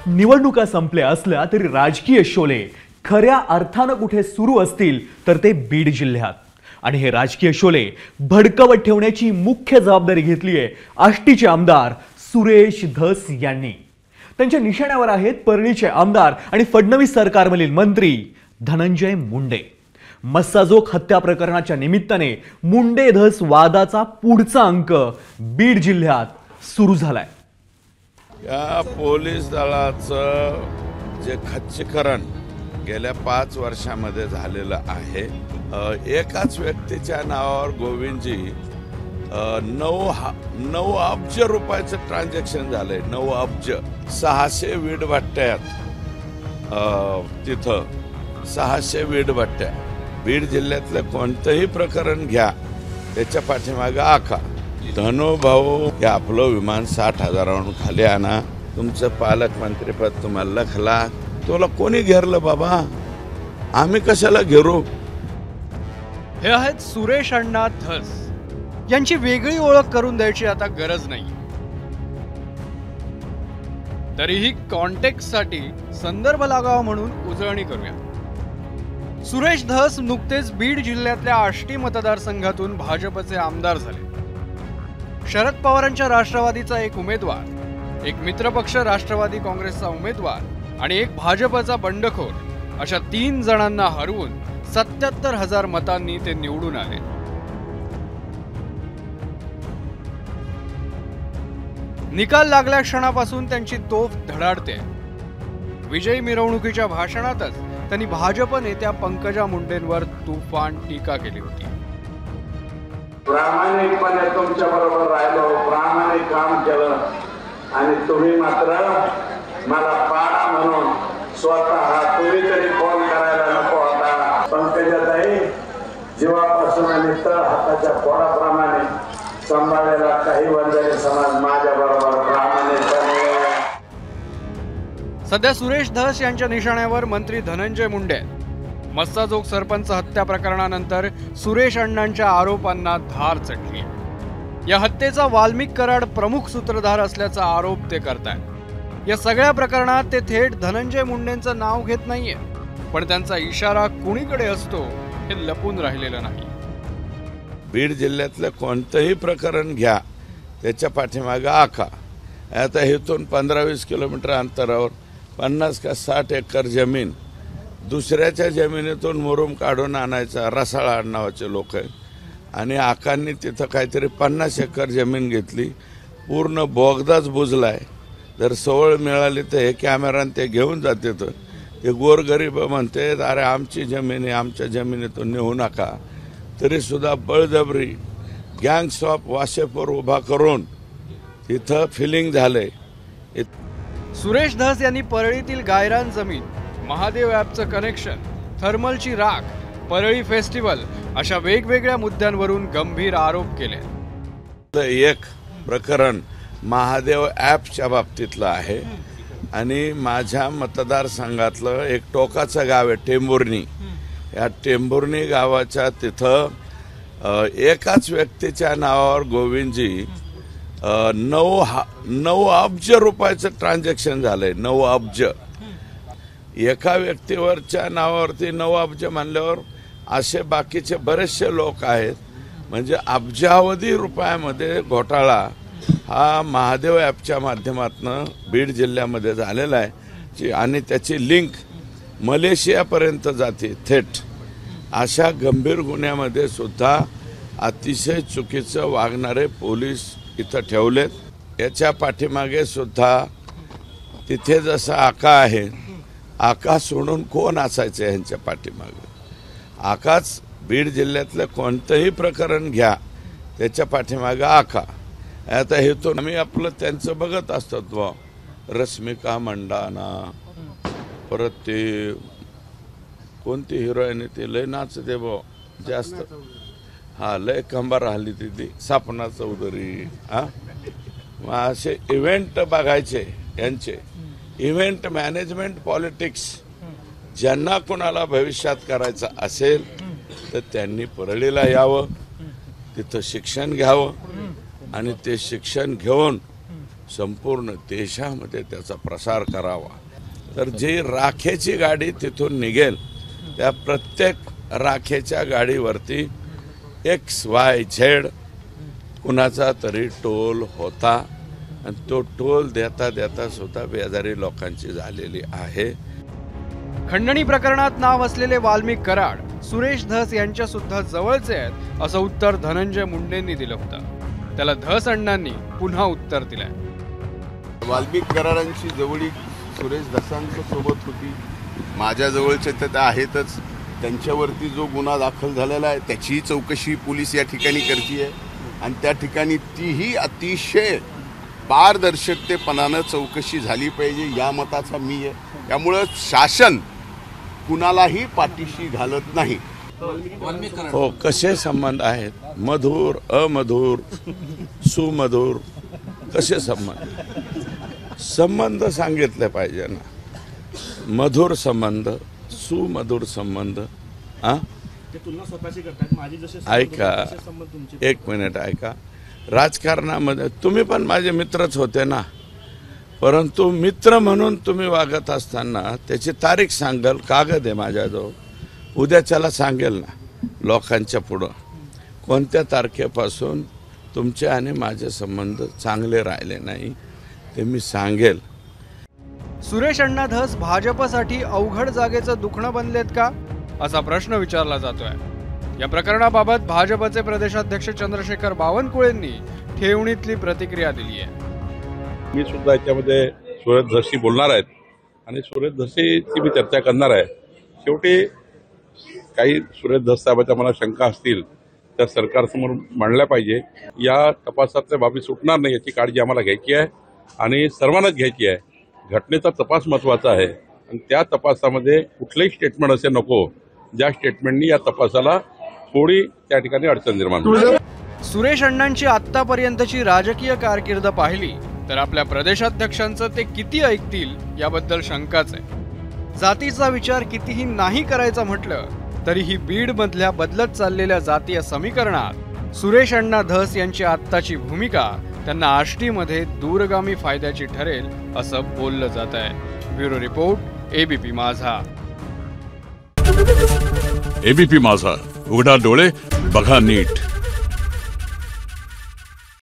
निवडणुका संपल्या असल्या तरी राजकीय शोले खऱ्या अर्थानं कुठे सुरू असतील तर ते बीड जिल्ह्यात। आणि हे राजकीय शोले भडकवत ठेवण्याची मुख्य जबाबदारी घेतली आहे आष्टीचे आमदार सुरेश धस यांनी। त्यांच्या निशाण्यावर आहेत परळीचे आमदार आणि फडणवीस सरकारमधील मंत्री धनंजय मुंडे। मस्साजोग हत्या प्रकरणाच्या निमित्ताने मुंडे धस वादाचा पुढचा अंक बीड जिल्ह्यात सुरू झालाय। या पोलीस दलाचं जे खच्चीकरण गेल्या 5 वर्षांमध्ये झालेलं आहे, एकाच व्यक्तीच्या नावावर गोविंदजी 9 अब्ज रुपयाचं ट्रान्झॅक्शन झालंय। 9 अब्ज 600 वीटभट्ट्यात, तिथं 600 वीटभट्ट्या। बीड जिल्ह्यातलं कोणतंही प्रकरण घ्या, त्याच्या पाठीमागे आखा धनो भाऊ हे आपलं विमान 60,000वरून खाली आणा, तुमचं पालकमंत्रीपद तुम्हाला लखला, तुला कोणी घेरलं बाबा, आम्ही कशाला घेरू। हे आहेत सुरेश अण्णा धस। यांची वेगळी ओळख करून द्यायची आता गरज नाही, तरीही कॉन्टेक्स्टसाठी संदर्भ लागावा म्हणून उजळणी करूया। सुरेश धस नुकतेच बीड जिल्ह्यातल्या आष्टी मतदारसंघातून भाजपचे आमदार झाले। शरद पवारांच्या राष्ट्रवादीचा एक उमेदवार, एक मित्रपक्ष राष्ट्रवादी काँग्रेसचा उमेदवार आणि एक भाजपचा बंडखोर अशा 3 जणांना हरवून 77,000 मतांनी ते निवडून आले। निकाल लागल्या क्षणापासून त्यांची तोफ धडाडते। विजयी मिरवणुकीच्या भाषणातच त्यांनी भाजप नेत्या पंकजा मुंडेंवर तुफान टीका केली होती। प्रामाणिकपणे तुमच्या बरोबर राहिलो, प्रामाणिक काम केलं आणि तुम्ही मात्र मला पाडा म्हणून स्वतः तुम्ही तरी फोन करायला नको होता। पंकजाताई जीवापासून आणि तळ हाताच्या पोळाप्रमाणे सांभाळलेला काही वंजारी समाज माझ्या बरोबर प्रामाणिकपणे। सध्या सुरेश धस यांच्या निशाण्यावर मंत्री धनंजय मुंडे। मस्साजोग सरपंच हत्या प्रकरणानंतर सुरेश अण्णांच्या आरोपांना धार चढली। या हत्येचा वाल्मिक कराड प्रमुख सूत्रधार असल्याचा आरोप ते करतायत। या सगळ्या प्रकरणात ते थेट धनंजय मुंडेंचं नाव घेत नाहीये, पण त्यांचा इशारा कुणीकडे असतो हे लपून राहिलेलं नाही। बीड जिल्ह्यातलं कोणतंही प्रकरण घ्या, त्याच्या पाठीमागे आखा। आता इथून 15-20 किलोमीटर अंतरावर 50 का 60 एकर जमीन दुसऱ्याच्या जमिनीतून मुरुम काढून आणायचा रसाळ नावाचे लोक आहेत, आणि आकांनी तिथं काहीतरी 50 एकर जमीन घेतली, पूर्ण बोगदाच बुजलाय। जर सवळ मिळाली तर हे कॅमेराने ते घेऊन जाते, तर ते गोरगरीब म्हणते अरे आमची जमीन आहे, आमच्या जमिनीतून नेऊ नका, तरी सुद्धा बळजबरी गँग्स ऑफ वाशेपूर उभा करून तिथं फिलिंग झालंय। सुरेश धस यांनी परळीतील गायरान जमीन, महादेव ॲपचं कनेक्शन, थर्मलची राख, परळी फेस्टिवल अशा वेगवेगळ्या मुद्द्यांवरून गंभीर आरोप केले। एक प्रकरण महादेव ॲपच्या बाबतीतलं आहे आणि माझ्या मतदारसंघातलं एक टोकाचं गाव आहे टेंभुर्णी। या टेंभुर्णी गावाच्या तिथं एकाच व्यक्तीच्या नावावर गोविंदजी 9 अब्ज रुपयाचं ट्रान्झॅक्शन झालंय। 9 अब्ज एका व्यक्तीवरच्या नावावरती 9 अब्ज म्हणल्यावर असे बाकीचे बरेचसे लोक आहेत, म्हणजे अब्जावधी रुपयामध्ये घोटाळा हा महादेव ॲपच्या माध्यमातून बीड जिल्ह्यामध्ये झालेला आहे आणि त्याची लिंक मलेशियापर्यंत जाते थेट। अशा गंभीर गुन्ह्यामध्ये सुद्धा अतिशय चुकीचं वागणारे पोलीस इथं ठेवलेत। याच्या पाठीमागे सुद्धा तिथे जसं आका आहे, आका सोडून कोण असायचं यांच्या पाठीमागे? आकाच बीड जिल्ह्यातलं कोणतंही प्रकरण घ्या, त्याच्या पाठीमागे आका। आता हेतून आम्ही आपलं त्यांचं बघत असतो, रश्मिका मंडाना, परत ते कोणती हिरोईन ते लय नाचते बो जास्त, हा लय कंबार राहिली ती सपना चौधरी। असे इव्हेंट बघायचे यांचे, इव्हेंट मॅनेजमेंट पॉलिटिक्स। ज्यांना कोणाला भविष्यात करायचं असेल तर त्यांनी परळीला यावं, तिथं शिक्षण घ्यावं आणि ते शिक्षण घेऊन संपूर्ण देशामध्ये त्याचा प्रसार करावा. तर जी राखेची गाडी तिथून निघेल त्या प्रत्येक राखेच्या गाडीवरती XYZ कुणाचा तरी टोल होता आणि तो टोल देता देता सुद्धा बेजारी लोकांची झालेली आहे. खंडणी प्रकरणात नाव असलेले वाल्मिक कराड सुरेश धस यांच्या सुद्धा जवळचे आहेत असं उत्तर धनंजय मुंडेंनी दिलं होतं. त्याला धस अण्णांनी पुन्हा उत्तर दिलंय. वाल्मिक करारांची जवळीक सुरेश धसांच्या सोबत होती. माझ्या जवळचे तर ते आहेतच. त्यांच्यावरती जो गुन्हा दाखल झालेला आहे त्याचीही चौकशी पोलीस या ठिकाणी करते आणि त्या ठिकाणी तीही अतिशय पारदर्शकतेपणानं चौकशी झाली पाहिजे या मताचा मी आहे. त्यामुळं शासन कुणालाही पाठीशी घालत नाही. हो, कसे संबंध आहेत, मधुर, अमधुर, सुमधुर, कसे संबंध सांगितले पाहिजे ना. मधुर संबंध, सुमधुर संबंध. ऐका, एक मिनिट ऐका. राजकारणामध्ये तुम्ही पण माझे मित्रच होते ना, परंतु मित्र म्हणून तुम्ही वागत असताना त्याची तारीख सांगाल, कागद आहे माझ्याजवळ, उद्याच्याला सांगेल ना लोकांच्या पुढं कोणत्या तारखेपासून तुमचे आणि माझे संबंध चांगले राहिले नाही ते मी सांगेल. सुरेश अण्णा धस भाजपसाठी अवघड जागेचं दुखणं बनलेत का असा प्रश्न विचारला जातोय. या प्रकरणाबाबत भाजपचे प्रदेशाध्यक्ष चंद्रशेखर बावनकुळेंनी ठेवणीतली प्रतिक्रिया दिली आहे. मी सुद्धा याच्यामध्ये सुरेश धसशी बोलणार आहेत आणि सुरेश धसशी मी चर्चा करणार आहे. शेवटी काही सुरेश धस साहेबांच्या मला शंका असतील त्या सरकारसमोर मांडल्या पाहिजे. या तपासातल्या बाबी सुटणार नाही याची काळजी आम्हाला घ्यायची आहे आणि सर्वांनाच घ्यायची आहे. घटनेचा तपास महत्वाचा आहे आणि त्या तपासामध्ये कुठलंही स्टेटमेंट असे नको ज्या स्टेटमेंटनी या तपासाला थोडी त्या ठिकाणी अडचण निर्माण होईल. सुरेश अण्णांची आतापर्यंतची राजकीय कारकीर्द पाहिली तर आपल्या प्रदेशाध्यक्षांचं ते किती ऐकतील याबद्दल शंकाच आहे. जातीचा विचार कितीही नाही करायचा म्हटलं तरीही बीडमधल्या बदलत चाललेल्या जातीय समीकरणात सुरेश अण्णा धस यांची आत्ताची भूमिका त्यांना आष्टीमध्ये दूरगामी फायद्याची ठरेल असं बोललं जात आहे. ब्युरो रिपोर्ट, ABP माझा. ABP माझा, उघडा डोळे बघा नीट.